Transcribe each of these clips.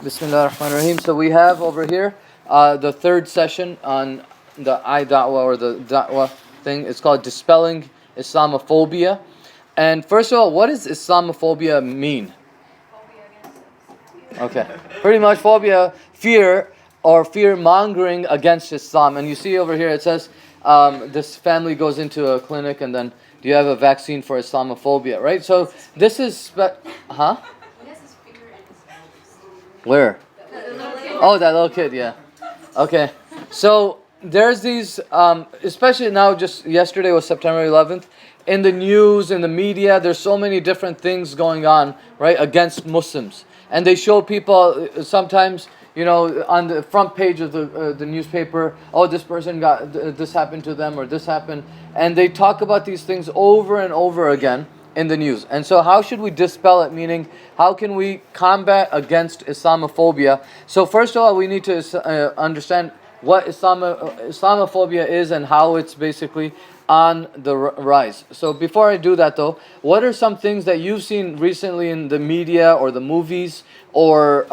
Bismillah ar-Rahman ar-Rahim. So we have over here the third session on the iDawah or the Da'wah thing. It's called Dispelling Islamophobia. And first of all, what does Islamophobia mean? Okay. Pretty much phobia, fear or fear-mongering against Islam. And you see over here it says this family goes into a clinic and then do you have a vaccine for Islamophobia, right? So this is... Huh? Where? Oh, that little kid, yeah. Okay. So there's these, especially now, just yesterday was September 11th, in the news, in the media, there's so many different things going on, right, against Muslims. And they show people sometimes, you know, on the front page of the newspaper, oh, this person got, this happened to them or this happened. And they talk about these things over and over again in the news. And so how should we dispel it? Meaning, how can we combat against Islamophobia? So first of all, we need to understand what Islamophobia is and how it's basically on the rise. So before I do that though, what are some things that you've seen recently in the media or the movies or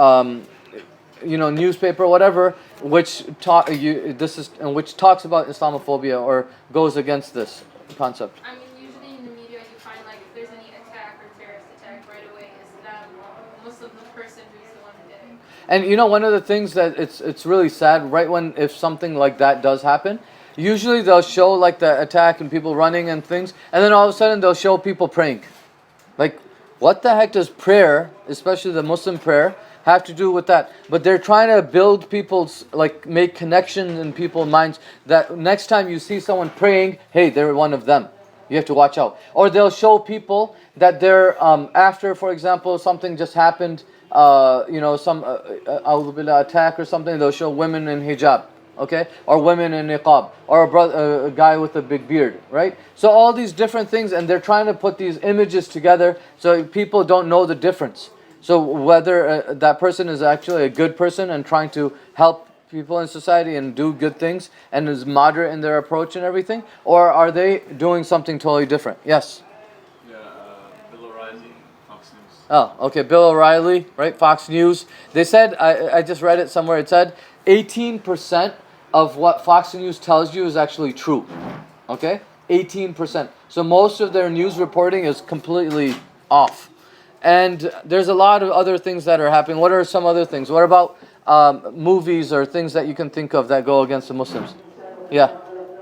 newspaper, whatever, which talks about Islamophobia or goes against this concept? I mean, usually in the media you find like if there's any attack or terrorist attack, right away it's that Muslim person who's the one who did it. And you know, one of the things that it's really sad, right when if something like that does happen, usually they'll show like the attack and people running and things, and then all of a sudden they'll show people praying. Like, what the heck does prayer, especially the Muslim prayer, have to do with that? But they're trying to build people's, like, make connections in people's minds that next time you see someone praying, hey, they're one of them. You have to watch out. Or they'll show people that they're, after, for example, something just happened, some attack or something, they'll show women in hijab. Okay, or women in niqab, or a guy with a big beard, right? So all these different things, and they're trying to put these images together so people don't know the difference. So whether that person is actually a good person and trying to help people in society and do good things and is moderate in their approach and everything, or are they doing something totally different? Yes? Yeah, Bill O'Reilly, Fox News. Oh, okay, Bill O'Reilly, right, Fox News. They said, I just read it somewhere, it said 18% of what Fox News tells you is actually true. Okay? 18%. So most of their news reporting is completely off. And there's a lot of other things that are happening. What are some other things? What about movies or things that you can think of that go against the Muslims? Yeah.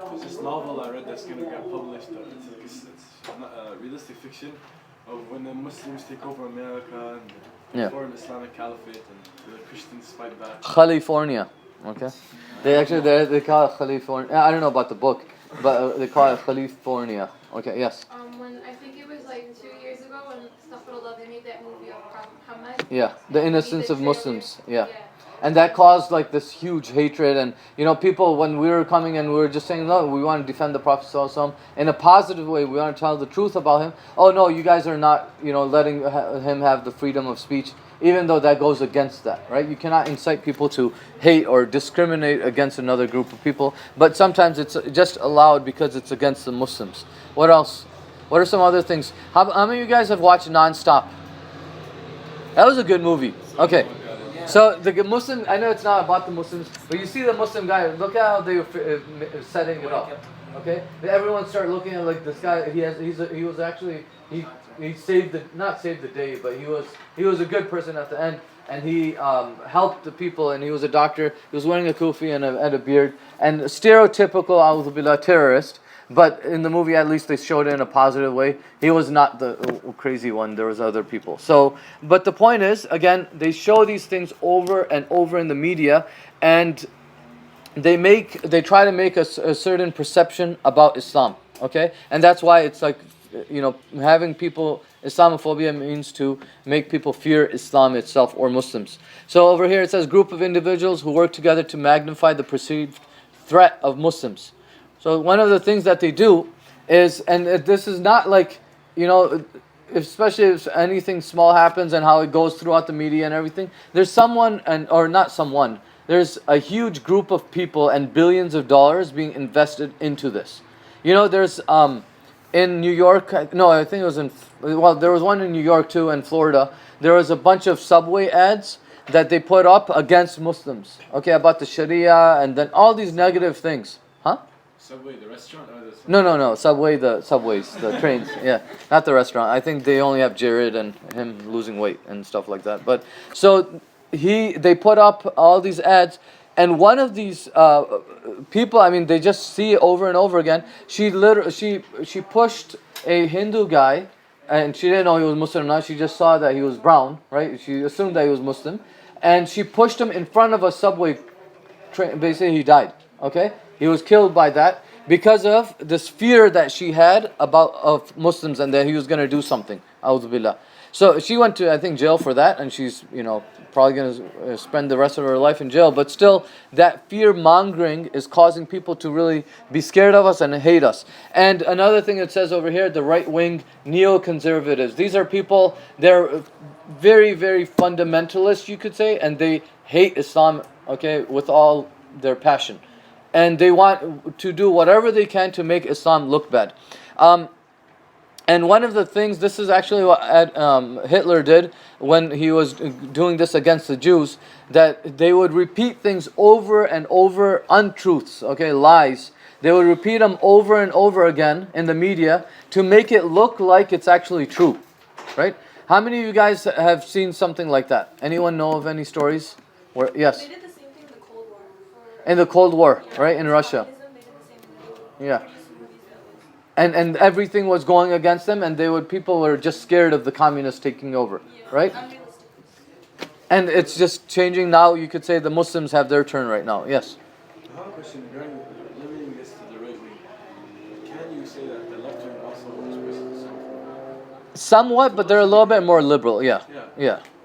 There's this novel I read that's going to get published. It's not a realistic fiction of when the Muslims take over America and form Islamic Caliphate and the Christians fight back. California. Okay. They call it California. I don't know about the book, but they call it California. Okay, yes. When I think it was like 2 years ago when Astaghfirullah, they made that movie of Muhammad. Yeah, the innocence of Muslims. Yeah. And that caused like this huge hatred, and people, when we were coming and we were just saying, no, we want to defend the Prophet ﷺ in a positive way, we want to tell the truth about him. Oh no, you guys are not letting him have the freedom of speech, even though that goes against that, right? You cannot incite people to hate or discriminate against another group of people, but sometimes it's just allowed because it's against the Muslims. What else? What are some other things? How many of you guys have watched Non-Stop? That was a good movie. Okay. So the Muslim, I know it's not about the Muslims, but you see the Muslim guy, look at how they were setting it up. Okay? Everyone started looking at like this guy, he not saved the day, but he was a good person at the end, and he helped the people, and he was a doctor, he was wearing a kufi and a beard, and a stereotypical a'udhu billah terrorist. But in the movie, at least they showed it in a positive way. He was not the crazy one. There was other people. So, but the point is, again, they show these things over and over in the media, and they try to make a certain perception about Islam. Okay, and that's why it's like, having people, Islamophobia means to make people fear Islam itself or Muslims. So over here it says, group of individuals who work together to magnify the perceived threat of Muslims. So one of the things that they do is, and this is not like, especially if anything small happens and how it goes throughout the media and everything, there's there's a huge group of people and billions of dollars being invested into this. There's, in New York, I think it was there was one in New York too, and Florida, there was a bunch of Subway ads that they put up against Muslims. Okay, about the Sharia and then all these negative things. Huh? Subway, the restaurant, or the No. Subway, the subways, the trains. Yeah, not the restaurant. I think they only have Jared and him losing weight and stuff like that. But so they put up all these ads, and one of these people, I mean, they just see it over and over again. She pushed a Hindu guy, and she didn't know he was Muslim or not. She just saw that he was brown, right? She assumed that he was Muslim, and she pushed him in front of a subway train. Basically, he died. Okay. He was killed by that because of this fear that she had of Muslims and that he was going to do something. A'udhu billah. So she went to, I think, jail for that, and she's, probably going to spend the rest of her life in jail. But still, that fear mongering is causing people to really be scared of us and hate us. And another thing it says over here, the right wing neoconservatives. These are people, they're very, very fundamentalist, you could say, and they hate Islam, okay, with all their passion. And they want to do whatever they can to make Islam look bad. And one of the things, this is actually what Hitler did when he was doing this against the Jews, that they would repeat things over and over, untruths, okay, lies. They would repeat them over and over again in the media to make it look like it's actually true, right? How many of you guys have seen something like that? Anyone know of any stories? Yes? They did the same thing in the Cold War. In the Cold War, right, in Russia. Yeah. And everything was going against them, and people were just scared of the communists taking over, right? And it's just changing now. You could say the Muslims have their turn right now. Yes? I have a question regarding limiting this to the right wing. Can you say that the left wing also expresses itself? Somewhat, but they're a little bit more liberal. Yeah.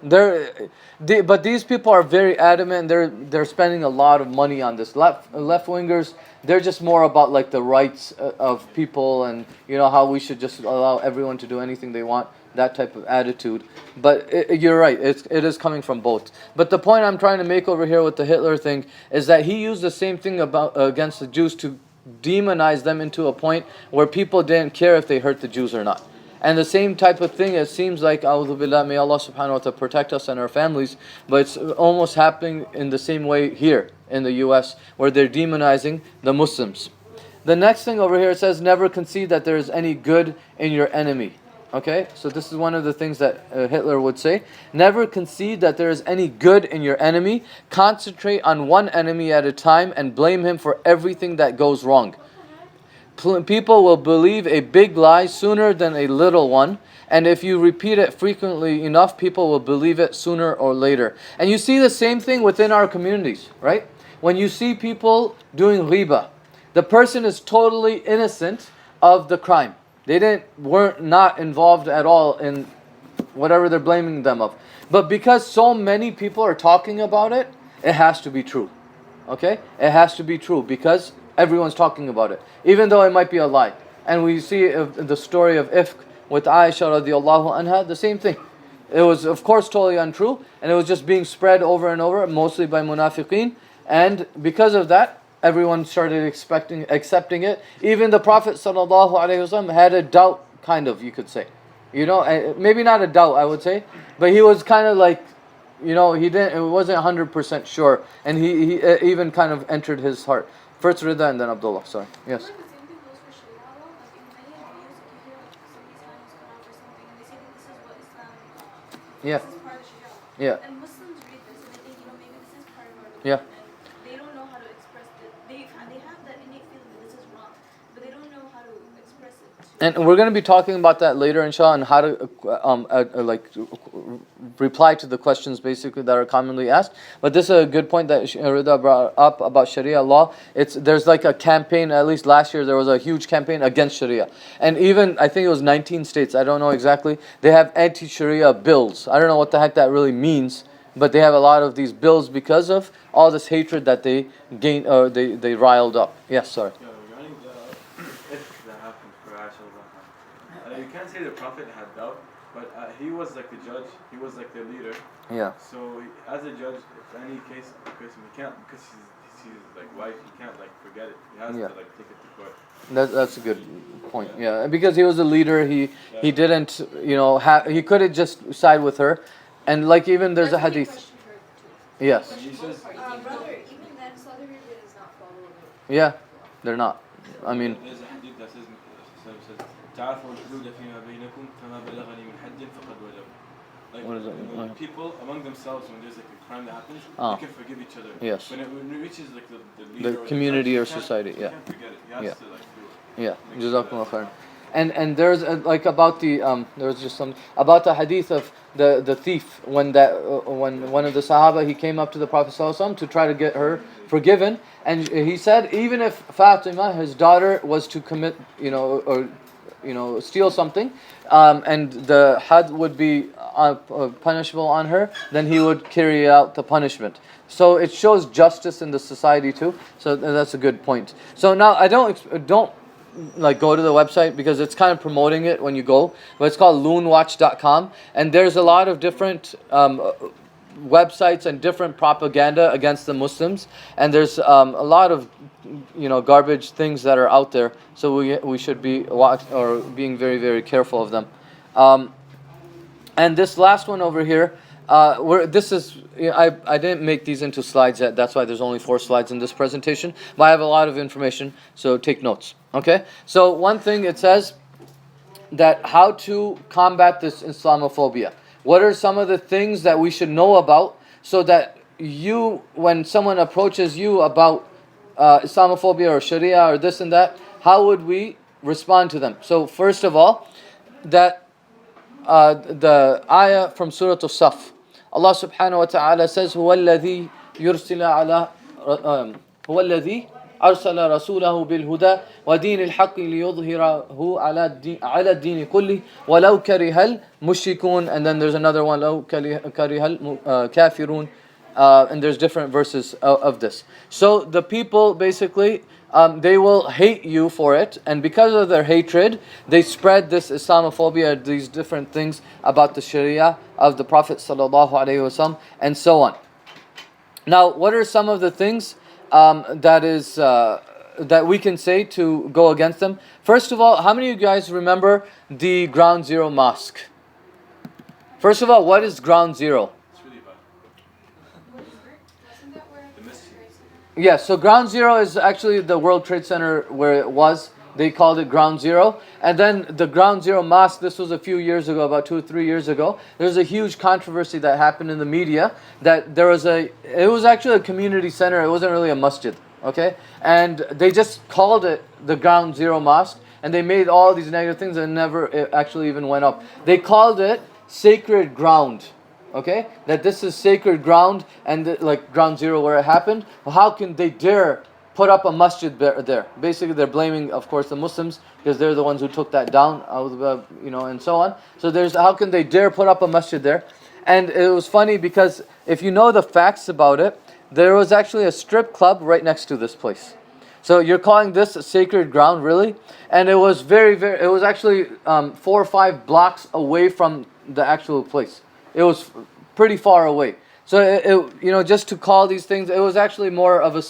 But these people are very adamant. They're spending a lot of money on this. Left wingers, they're just more about like the rights of people and how we should just allow everyone to do anything they want. That type of attitude. But you're right. It is coming from both. But the point I'm trying to make over here with the Hitler thing is that he used the same thing against the Jews to demonize them into a point where people didn't care if they hurt the Jews or not. And the same type of thing, it seems like, A'udhu Billah, may Allah subhanahu wa ta'ala protect us and our families, but it's almost happening in the same way here in the US, where they're demonizing the Muslims. The next thing over here, it says, never concede that there is any good in your enemy. Okay, so this is one of the things that Hitler would say. Never concede that there is any good in your enemy. Concentrate on one enemy at a time and blame him for everything that goes wrong. People will believe a big lie sooner than a little one, and if you repeat it frequently enough, people will believe it sooner or later. And you see the same thing within our communities, right? When you see people doing riba, the person is totally innocent of the crime. They weren't not involved at all in whatever they're blaming them of. But because so many people are talking about it, it has to be true. Okay? It has to be true because everyone's talking about it, even though it might be a lie. And we see the story of Ifk with Aisha radiallahu anha, the same thing. It was, of course, totally untrue, and it was just being spread over and over, mostly by munafiqeen. And because of that, everyone started accepting it. Even the Prophet sallallahu alaihi wasallam had a doubt, kind of, you could say. Maybe not a doubt, I would say, but he was kind of like, he wasn't 100% sure, and he even kind of entered his heart. First Rida and then Abdullah, sorry. Yes. The same thing goes for Sharia law. Like in many videos, you hear like somebody's hand is cut off or something, and they say that this is what Islam. Yeah. This is part of Sharia. Yeah. And Muslims read this and they think, maybe this is part of our religion. Yeah. And they don't know how to express it. They have that innate feeling that this is wrong, but they don't know how to express it. And we're going to be talking about that later, inshallah, and how to reply to the questions basically that are commonly asked. But this is a good point that Rida brought up about Sharia law. There's like a campaign. At least last year there was a huge campaign against Sharia, and even I think it was 19 states. I don't know exactly. They have anti-Sharia bills. I don't know what the heck that really means, but they have a lot of these bills because of all this hatred that they gained or they riled up. Yes, sorry. Yeah, regarding if that happened for Aisha, you can't say the Prophet had doubt, but he was like the judge, he was like the leader. Yeah. So as a judge, if any case, he can't, because he's like wife, he can't like forget it. He has to like take it to court. That's a good point. Yeah, because he was a leader, he didn't, he couldn't just side with her, and like even there's a hadith. Yes. He says, Brother, even then, Saudi Arabia does not follow the. Yeah, they're not. I mean, there's a hadith that says, تعرفوا الحدود فيما بينكم فما بلغني من حد فقد وجب. Like, what is it? you know, people among themselves, when there's like a crime that happens, Ah. they can forgive each other. Yes. When it reaches like the leader The or community judge, or he can't- society, he yeah. can't forget it. He has Yeah. to like do it. yeah. Make sure Jazakumullah that- khair. And there's like about the there was just some about the hadith of the thief when when one of the Sahaba, he came up to the Prophet ﷺ to try to get her forgiven, and he said even if Fatima, his daughter, was to commit or steal something, and the had would be punishable on her, then he would carry out the punishment. So it shows justice in the society too. So that's a good point. So now I don't like go to the website because it's kind of promoting it when you go, but it's called loonwatch.com, and there's a lot of different websites and different propaganda against the Muslims, and there's a lot of garbage things that are out there, so we should be being very, very careful of them. And this last one over here, I didn't make these into slides yet, that's why there's only 4 slides in this presentation, but I have a lot of information, so take notes. Okay, so one thing it says that how to combat this Islamophobia. What are some of the things that we should know about so that when someone approaches you about Islamophobia or Sharia or this and that, how would we respond to them? So first of all, that the ayah from Surah As-Saff, Allah subhanahu wa ta'ala says, هو الذي يرسل على هو الذي أرسل رسوله بالهدى ودين الحق ليظهره على الدين كله ولو كره المشركون. And then there's another one, لو كره الكافرون. And there's different verses of this. So the people basically, they will hate you for it, and because of their hatred, they spread this Islamophobia, these different things about the Sharia of the Prophet sallallahu alaihi wasallam, and so on. Now, what are some of the things that we can say to go against them? First of all, how many of you guys remember the Ground Zero Mosque? First of all, what is Ground Zero? It's really bad. Wasn't that where The mist. Yeah, so Ground Zero is actually the World Trade Center where it was. They called it Ground Zero. And then the Ground Zero Mosque, this was a few years ago, about 2 or 3 years ago. There was a huge controversy that happened in the media that it was actually a community center. It wasn't really a masjid, okay? And they just called it the Ground Zero Mosque, and they made all these negative things and it actually even went up. They called it sacred ground. Okay, that this is sacred ground and like Ground Zero where it happened. Well, how can they dare put up a masjid there? Basically, they're blaming, of course, the Muslims because they're the ones who took that down, and so on. So how can they dare put up a masjid there? And it was funny because if you know the facts about it, there was actually a strip club right next to this place. So you're calling this a sacred ground, really? And it was it was actually 4 or 5 blocks away from the actual place. It was pretty far away. So just to call these things, it was actually more of a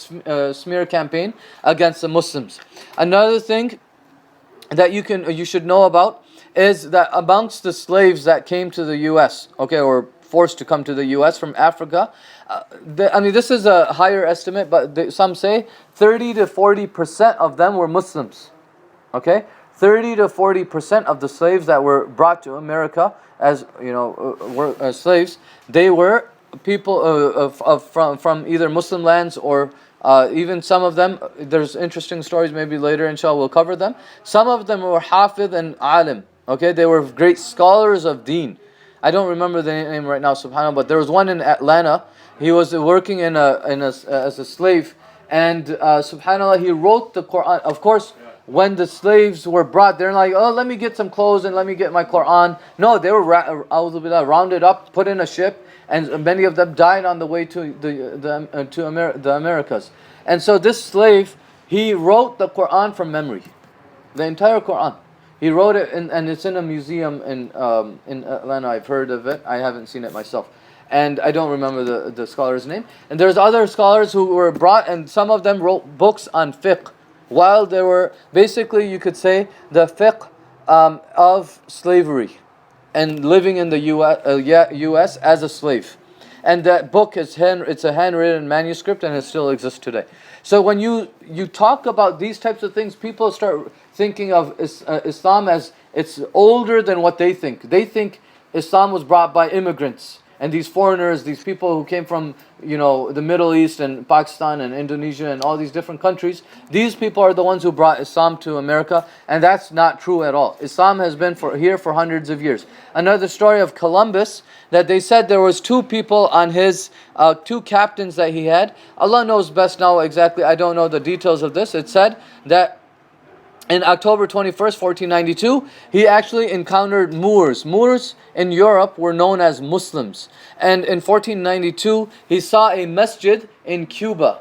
smear campaign against the Muslims. Another thing that you should know about is that amongst the slaves that came to the U.S., okay, or forced to come to the U.S. from Africa, this is a higher estimate, but some say 30 to 40% of them were Muslims. Okay, 30 to 40% of the slaves that were brought to America as were slaves, they were people from either Muslim lands or even some of them. There's interesting stories. Maybe later, inshallah, we'll cover them. Some of them were hafid and alim. Okay, they were great scholars of deen. I don't remember the name right now, subhanAllah, but there was one in Atlanta. He was working as a slave, and subhanAllah, he wrote the Quran. Of course, when the slaves were brought, they're like, oh, let me get some clothes and let me get my Quran. No, they were rounded up, put in a ship, and many of them died on the way to the Americas. And so this slave, he wrote the Quran from memory, the entire Quran. He wrote it, and it's in a museum in Atlanta. I've heard of it. I haven't seen it myself. And I don't remember the scholar's name. And there's other scholars who were brought, and some of them wrote books on fiqh. While they were, basically you could say, the fiqh of slavery and living in the US as a slave. And that book it's a handwritten manuscript, and it still exists today. So when you talk about these types of things, people start thinking of Islam as it's older than what they think. They think Islam was brought by immigrants and these foreigners, these people who came from the Middle East and Pakistan and Indonesia and all these different countries. These people are the ones who brought Islam to America, and that's not true at all. Islam has been here for hundreds of years. Another story of Columbus, that they said there was two people on his, two captains that he had. Allah knows best now exactly, I don't know the details of this. It said that in October 21st, 1492, he actually encountered Moors. Moors in Europe were known as Muslims. And in 1492, he saw a masjid in Cuba.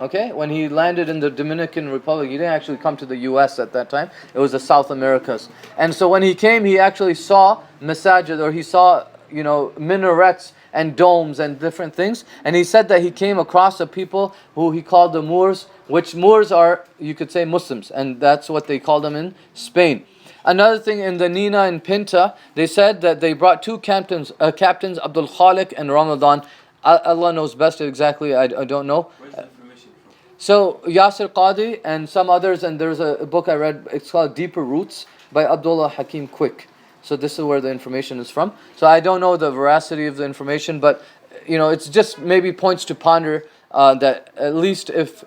Okay, when he landed in the Dominican Republic, he didn't actually come to the US at that time. It was the South Americas. And so when he came, he actually saw masajid, or he saw, minarets and domes and different things. And he said that he came across a people who he called the Moors, which Moors are, you could say, Muslims. And that's what they called them in Spain. Another thing, in the Nina and Pinta, they said that they brought two captains, Abdul Khalik and Ramadan. Allah knows best exactly, I don't know. Where's the information from? So Yasir Qadi and some others, and there's a book I read, it's called Deeper Roots by Abdullah Hakim Quick. So this is where the information is from. So I don't know the veracity of the information, but it's just maybe points to ponder that at least if,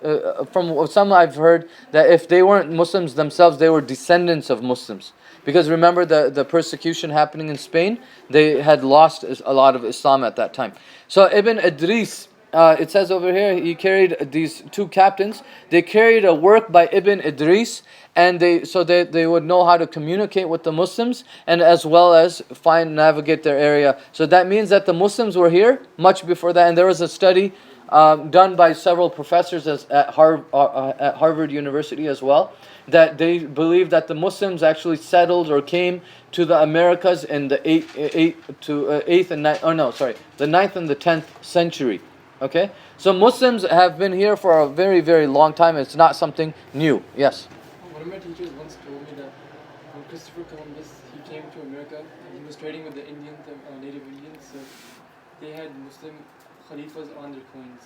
from some I've heard, that if they weren't Muslims themselves, they were descendants of Muslims. Because remember the persecution happening in Spain, they had lost a lot of Islam at that time. So Ibn Idris, it says over here, he carried these two captains. They carried a work by Ibn Idris, and they would know how to communicate with the Muslims, and as well as navigate their area. So that means that the Muslims were here much before that. And there was a study done by several professors at Harvard University as well, that they believe that the Muslims actually settled or came to the Americas in the the 9th and the 10th century. Okay, so Muslims have been here for a very, very long time. It's not something new. Yes. One of my teachers once told me that when Christopher Columbus came to America, and he was trading with the Native Indians, so they had Muslim Khalifas on their coins.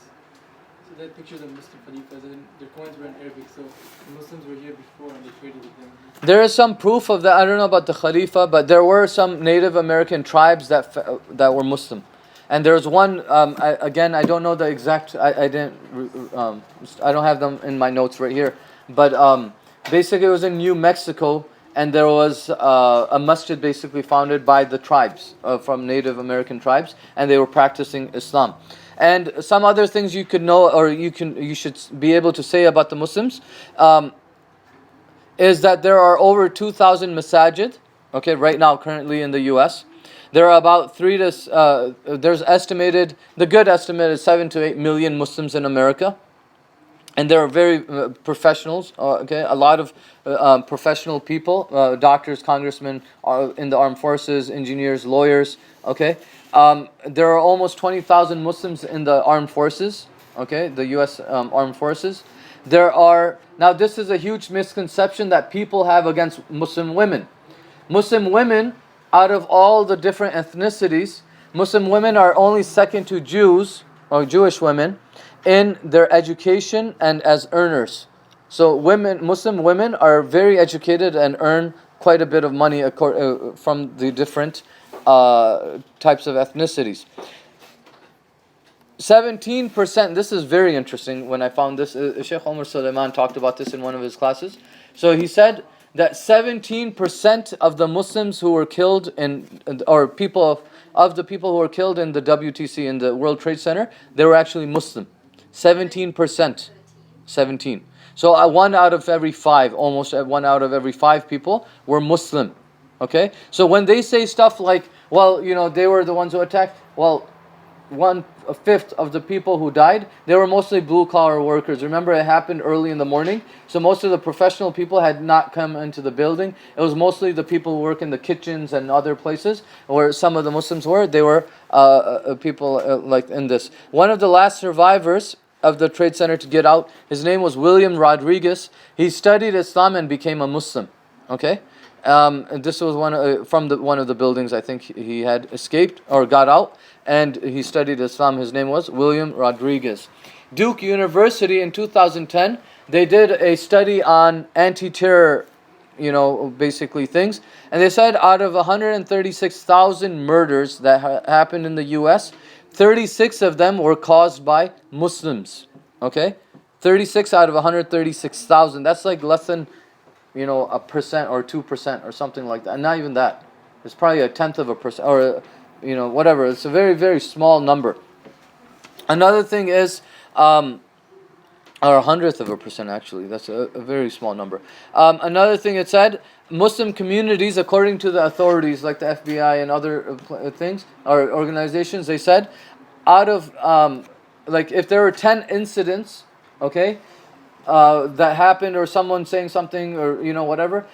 So they had pictures of Muslim Khalifas, and their coins were in Arabic, so the Muslims were here before and they traded with them. There is some proof of that. I don't know about the Khalifa, but there were some Native American tribes that were Muslim. And there's one, I don't know the exact, I don't have them in my notes right here, but basically it was in New Mexico, and there was a masjid basically founded by the tribes, from Native American tribes, and they were practicing Islam. And some other things you could know, or you should be able to say about the Muslims, is that there are over 2,000 masajid, okay, right now currently in the US. There are about there's estimated, the good estimate is 7 to 8 million Muslims in America. And there are very professionals, okay, a lot of professional people, doctors, congressmen, in the armed forces, engineers, lawyers, okay. There are almost 20,000 Muslims in the armed forces, okay, the U.S. Armed Forces. Now this is a huge misconception that people have against Muslim women. Muslim women, out of all the different ethnicities, Muslim women are only second to Jews, or Jewish women, in their education and as earners. So Muslim women are very educated and earn quite a bit of money from the different types of ethnicities. 17%, this is very interesting when I found this. Sheikh Omar Suleiman talked about this in one of his classes. So he said that 17% of the Muslims who were killed of the people who were killed in the WTC, in the World Trade Center, they were actually Muslim. 17%. 17. So one out of every five, almost 1 out of every 5 people were Muslim. Okay? So when they say stuff like, well, they were the ones who attacked, well, 1/5 of the people who died, they were mostly blue-collar workers. Remember, it happened early in the morning, so most of the professional people had not come into the building. It was mostly the people who work in the kitchens and other places where some of the Muslims were. They were people like in this. One of the last survivors of the Trade Center to get out, his name was William Rodriguez. He studied Islam and became a Muslim. Okay? And this was from one of the buildings. I think he had escaped or got out, and he studied Islam. His name was William Rodriguez. Duke University in 2010, they did a study on anti-terror, basically things, and they said out of 136,000 murders that happened in the U.S., 36 of them were caused by Muslims. Okay, 36 out of 136,000. That's like less than 1% or 2% or something like that. And not even that. It's probably a tenth of a percent or whatever. It's a very, very small number. Another thing is, or 100th of a percent actually. That's a very small number. Another thing it said, Muslim communities, according to the authorities like the FBI and other things or organizations, they said, out of if there were 10 incidents, okay, that happened, or someone saying something, or whatever,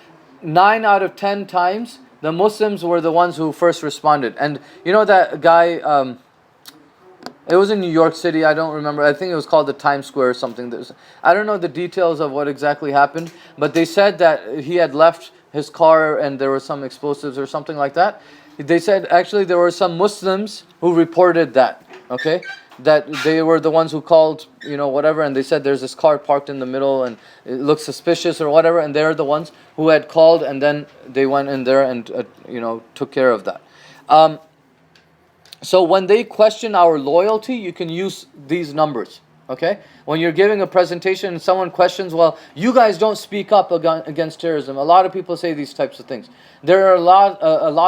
9 out of 10 times the Muslims were the ones who first responded. And that guy, it was in New York City, I don't remember, I think it was called the Times Square or something. I don't know the details of what exactly happened, but they said that he had left his car and there were some explosives or something like that. They said actually there were some Muslims who reported that, okay, that they were the ones who called, whatever, and they said there's this car parked in the middle and it looks suspicious or whatever, and they're the ones who had called, and then they went in there and took care of that. So when they question our loyalty, you can use these numbers. Okay, when you're giving a presentation and someone questions, well, you guys don't speak up against terrorism. A lot of people say these types of things. There are a lot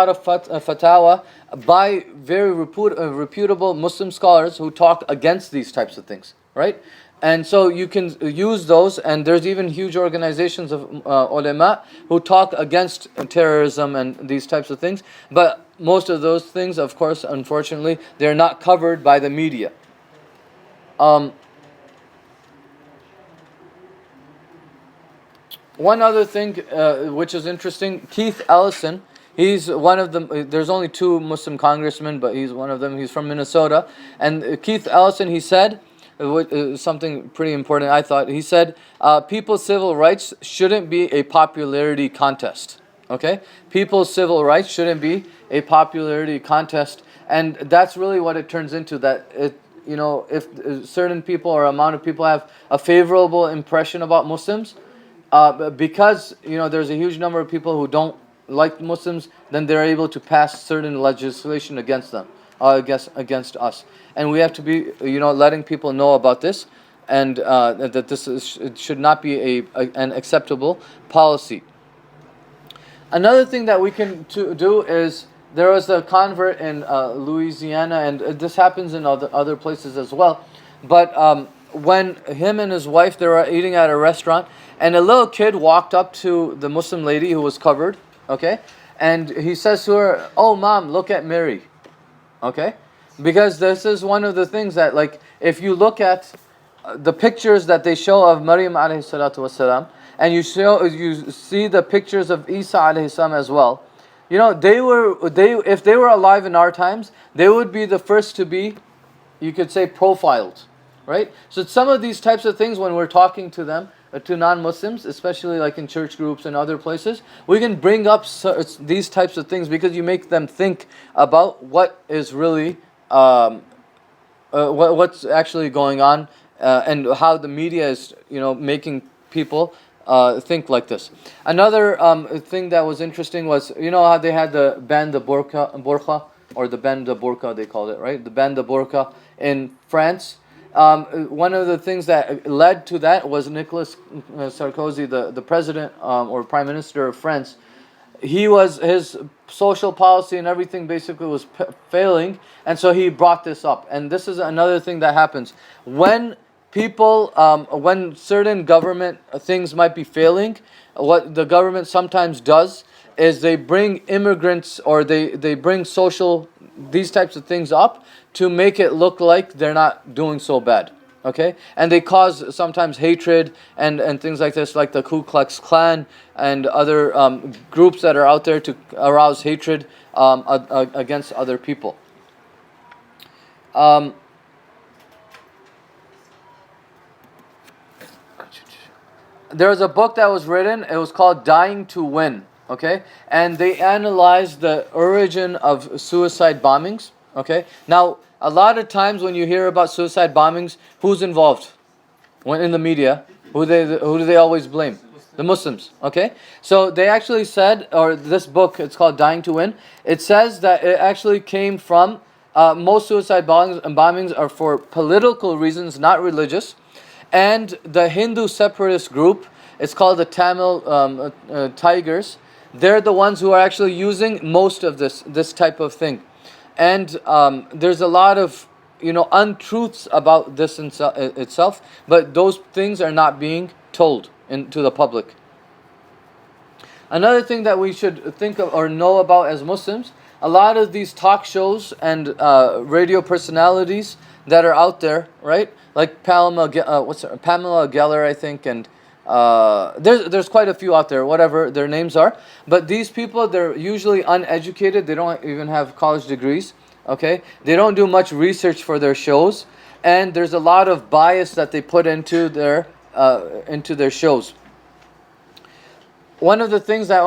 of fatwa by very reputable Muslim scholars who talk against these types of things, right? And so you can use those, and there's even huge organizations of ulama who talk against terrorism and these types of things. But most of those things, of course, unfortunately, they're not covered by the media. One other thing which is interesting, Keith Ellison, he's one of them. There's only 2 Muslim congressmen, but he's one of them. He's from Minnesota. And Keith Ellison, he said, something pretty important, I thought. He said, people's civil rights shouldn't be a popularity contest. Okay? People's civil rights shouldn't be a popularity contest. And that's really what it turns into, that if certain people or amount of people have a favorable impression about Muslims, because there's a huge number of people who don't like Muslims, then they're able to pass certain legislation against them, against us, and we have to be letting people know about this, and that it should not be an acceptable policy. Another thing that we can do is, there was a convert in Louisiana, and this happens in other places as well, but when him and his wife, they were eating at a restaurant, and a little kid walked up to the Muslim lady who was covered, okay? And he says to her, "Oh, Mom, look at Mary." Okay? Because this is one of the things that, if you look at the pictures that they show of Maryam alayhi salatu wasalam, and you see the pictures of Isa alayhi salam as well, if they were alive in our times, they would be the first to be, you could say, profiled. Right? So some of these types of things, when we're talking to them, to non-Muslims, especially like in church groups and other places, we can bring up these types of things, because you make them think about what is really, what's actually going on, and how the media is, making people think like this. Another thing that was interesting was, how they had the ban the burqa, or the ban the burqa, they called it, right? The ban the burqa in France. One of the things that led to that was Nicolas Sarkozy, the president or prime minister of France. His social policy and everything basically was failing, and so he brought this up. And this is another thing that happens when people, when certain government things might be failing. What the government sometimes does is they bring immigrants, or they bring these types of things up to make it look like they're not doing so bad. Okay? And they cause sometimes hatred and things like this, like the Ku Klux Klan and other groups that are out there to arouse hatred against other people. There was a book that was written, it was called Dying to Win. okay, and they analyzed the origin of suicide bombings, okay. Now, a lot of times when you hear about suicide bombings, who's involved? When in the media, who do they always blame? The Muslims, okay? So they actually said, or this book, it's called Dying to Win, it says that it actually came from, most suicide bombings are for political reasons, not religious. And the Hindu separatist group, it's called the Tamil Tigers, they're the ones who are actually using most of this type of thing. And there's a lot of untruths about this itself, but those things are not being told to the public. Another thing that we should think of or know about as Muslims, a lot of these talk shows and radio personalities that are out there, right? Like Pamela Geller, I think, and there's quite a few out there, whatever their names are. But these people, they're usually uneducated. They don't even have college degrees. Okay, they don't do much research for their shows, and there's a lot of bias that they put into their shows. One of the things that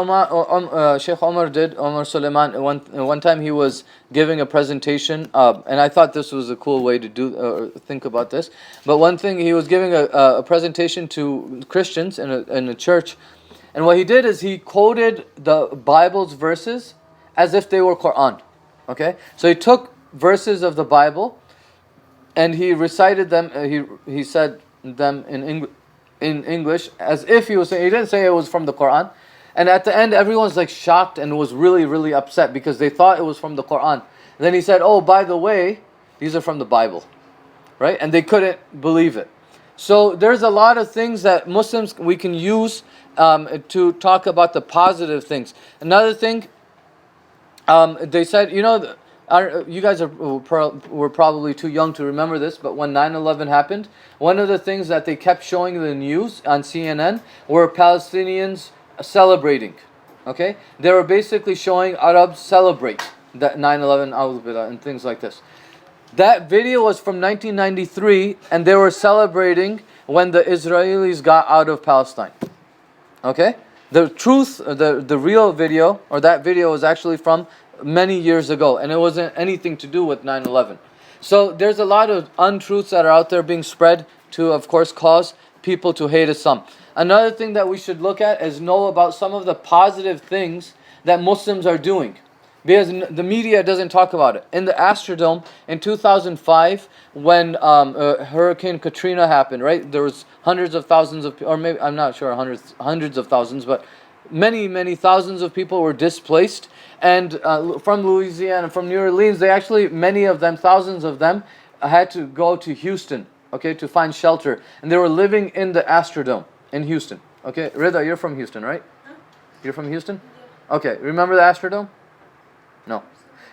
Sheikh Omar did, Omar Suleiman, one time he was giving a presentation, and I thought this was a cool way to think about this. But one thing, he was giving a presentation to Christians in a church, and what he did is he quoted the Bible's verses as if they were Quran. Okay, so he took verses of the Bible, and he recited them. He said them in English as if he was saying. He didn't say it was from the Quran. And at the end, everyone's like shocked and was really, really upset because they thought it was from the Quran. And then he said, "Oh, by the way, these are from the Bible," right? And they couldn't believe it. So there's a lot of things that Muslims we can use to talk about the positive things. Another thing. They said, you guys were probably too young to remember this, but when 9/11 happened, one of the things that they kept showing in the news on CNN were Palestinians celebrating. Okay, they were basically showing Arabs celebrate that 9/11 and things like this. That video was from 1993, and they were celebrating when the Israelis got out of Palestine. Okay. The truth, the real video, or that video was actually from many years ago, and it wasn't anything to do with 9/11. So there's a lot of untruths that are out there being spread to, of course, cause people to hate Islam. Another thing that we should look at is know about some of the positive things that Muslims are doing, because the media doesn't talk about it. In the Astrodome in 2005, when Hurricane Katrina happened, right? There was hundreds of thousands of, or maybe I'm not sure, hundreds of thousands, but many thousands of people were displaced, and from Louisiana, from New Orleans, many of them, thousands of them, had to go to Houston, okay, to find shelter, and they were living in the Astrodome in Houston. Okay, Rida, you're from Houston, right? You're from Houston? Okay, remember the Astrodome? No,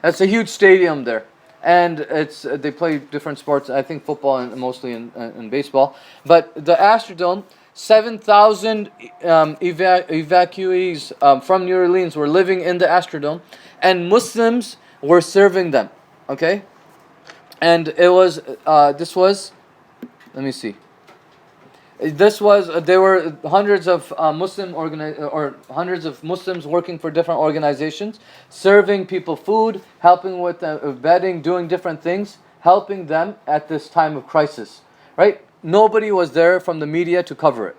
it's a huge stadium there, and they play different sports. I think football and mostly in baseball. But the Astrodome, 7,000 evacuees from New Orleans were living in the Astrodome, and Muslims were serving them. Okay, and it was this was, let me see. There were hundreds of hundreds of Muslims working for different organizations, serving people food, helping with bedding, doing different things, helping them at this time of crisis. Right? Nobody was there from the media to cover it.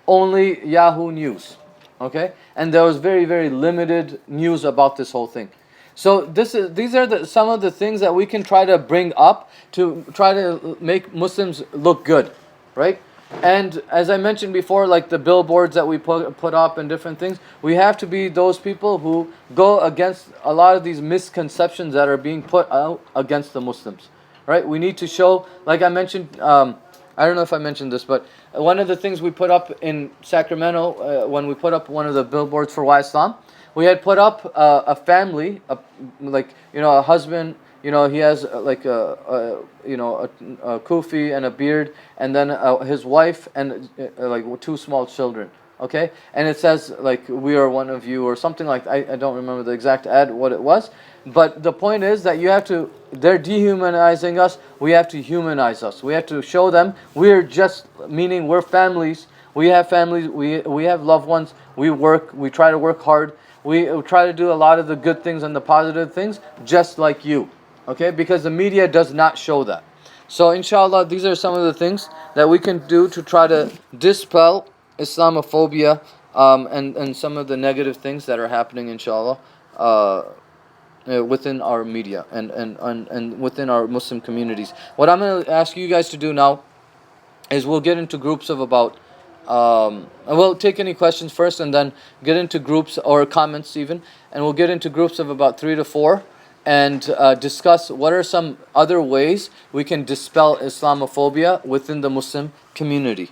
Only Yahoo News. Okay? And there was very, very limited news about this whole thing. So these are some of the things that we can try to bring up to try to make Muslims look good. Right? And as I mentioned before, like the billboards that we put up and different things, we have to be those people who go against a lot of these misconceptions that are being put out against the Muslims, right? We need to show, like I mentioned, I don't know if I mentioned this, but one of the things we put up in Sacramento, when we put up one of the billboards for Why Islam, we had put up a family, a husband. He has a kufi and a beard, and then his wife and two small children. Okay, and it says "We are one of you" or something like that. I don't remember the exact ad what it was, but the point is that they're dehumanizing us. We have to humanize us. We have to show them we're families. We have families. We have loved ones. We work. We try to work hard. We try to do a lot of the good things and the positive things, just like you. Okay, because the media does not show that. So inshallah, these are some of the things that we can do to try to dispel Islamophobia and some of the negative things that are happening, inshallah, within our media and within our Muslim communities. What I'm going to ask you guys to do now is we'll get into groups of about, we'll take any questions first and then get into groups or comments even, and we'll get into groups of about 3 to 4 and discuss what are some other ways we can dispel Islamophobia within the Muslim community.